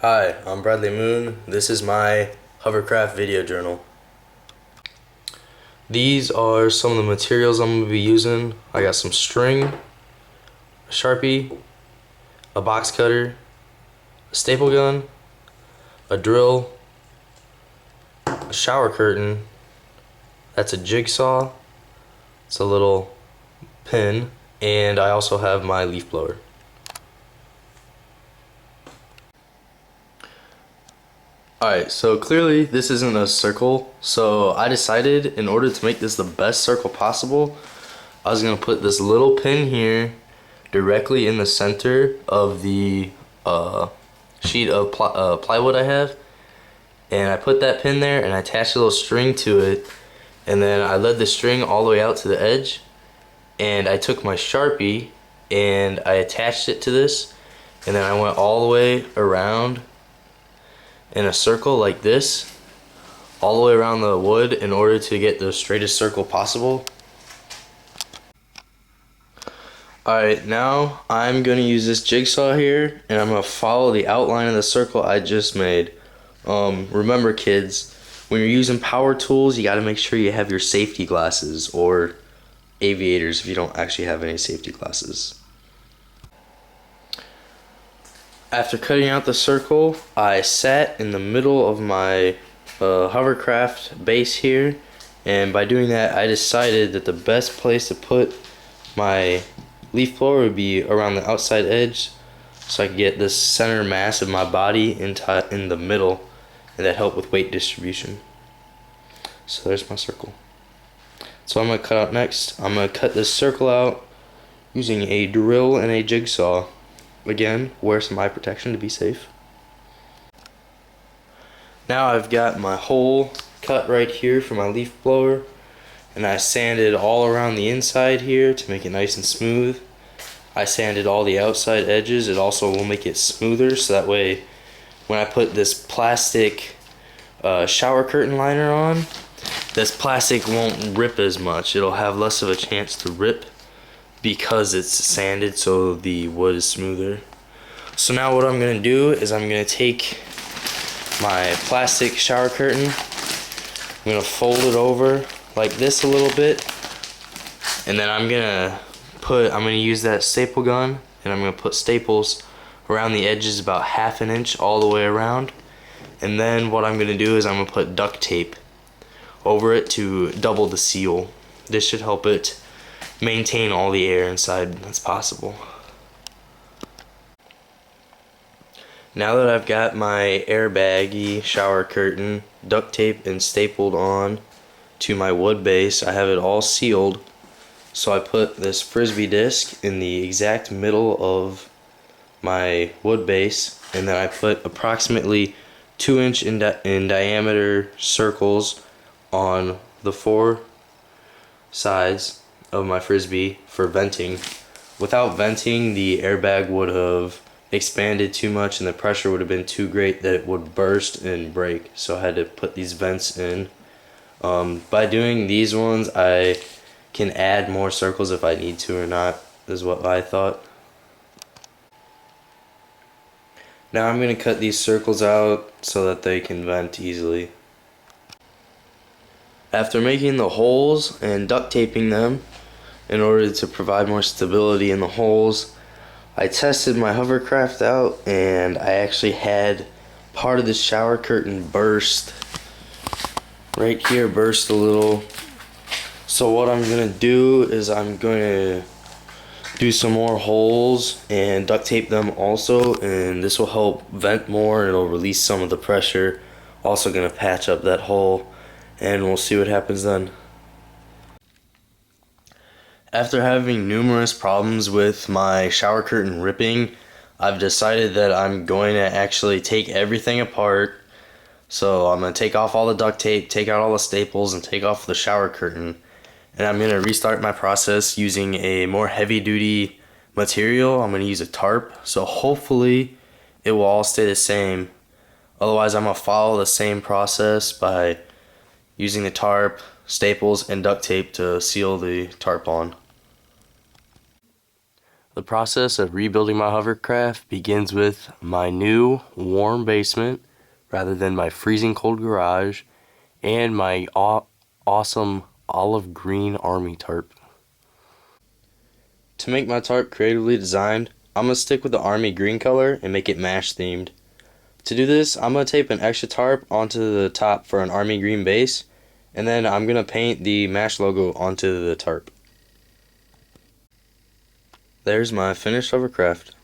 Hi, I'm Bradley Moon. This is my Hovercraft video journal. These are some of the materials I'm going to be using. I got some string, a Sharpie, a box cutter, a staple gun, a drill, a shower curtain, that's a jigsaw, it's a little pin, and I also have my leaf blower. Alright, so clearly this isn't a circle, so I decided in order to make this the best circle possible, I was going to put this little pin here directly in the center of the sheet of plywood I have, and I put that pin there and I attached a little string to it, and then I led the string all the way out to the edge, and I took my Sharpie and I attached it to this, and then I went all the way around in a circle like this, all the way around the wood in order to get the straightest circle possible. Alright, now I'm going to use this jigsaw here and I'm going to follow the outline of the circle I just made. Remember kids, when you're using power tools you got to make sure you have your safety glasses, or aviators if you don't actually have any safety glasses. After cutting out the circle, I sat in the middle of my hovercraft base here, and by doing that I decided that the best place to put my leaf blower would be around the outside edge, so I could get this center mass of my body in the middle, and that helped with weight distribution. So there's my circle. So I'm going to cut out next. I'm going to cut this circle out using a drill and a jigsaw. Again, wear some eye protection to be safe. Now I've got my hole cut right here for my leaf blower, and I sanded all around the inside here to make it nice and smooth. I sanded all the outside edges. It also will make it smoother, so that way when I put this plastic shower curtain liner on, this plastic won't rip as much. It'll have less of a chance to rip because it's sanded, so the wood is smoother. So now what I'm going to do is I'm going to take my plastic shower curtain, I'm going to fold it over like this a little bit, and then I'm going to use that staple gun, and I'm going to put staples around the edges about ½ an inch all the way around. And then what I'm going to do is I'm going to put duct tape over it to double the seal. This should help it maintain all the air inside that's possible. Now that I've got my airbaggy shower curtain duct taped and stapled on to my wood base, I have it all sealed. So I put this frisbee disc in the exact middle of my wood base, and then I put approximately 2-inch in diameter circles on the 4 sides of my frisbee for venting. Without venting, the airbag would have expanded too much and the pressure would have been too great that it would burst and break, so I had to put these vents in. By doing these ones I can add more circles if I need to or not, is what I thought. Now I'm going to cut these circles out so that they can vent easily. After making the holes and duct taping them in order to provide more stability in the holes, I tested my hovercraft out and I actually had part of the shower curtain burst. Right here burst a little. So what I'm going to do is I'm going to do some more holes and duct tape them also, and this will help vent more and it'll release some of the pressure. Also going to patch up that hole, and we'll see what happens then. After having numerous problems with my shower curtain ripping, I've decided that I'm going to actually take everything apart. So I'm going to take off all the duct tape, take out all the staples, and take off the shower curtain. And I'm going to restart my process using a more heavy duty material. I'm going to use a tarp, so hopefully it will all stay the same. Otherwise I'm going to follow the same process by using the tarp, staples, and duct tape to seal the tarp on. The process of rebuilding my hovercraft begins with my new warm basement rather than my freezing cold garage and my awesome olive green army tarp. To make my tarp creatively designed, I'm going to stick with the army green color and make it MASH themed. To do this, I'm going to tape an extra tarp onto the top for an army green base, and then I'm going to paint the MASH logo onto the tarp. There's my finished hovercraft.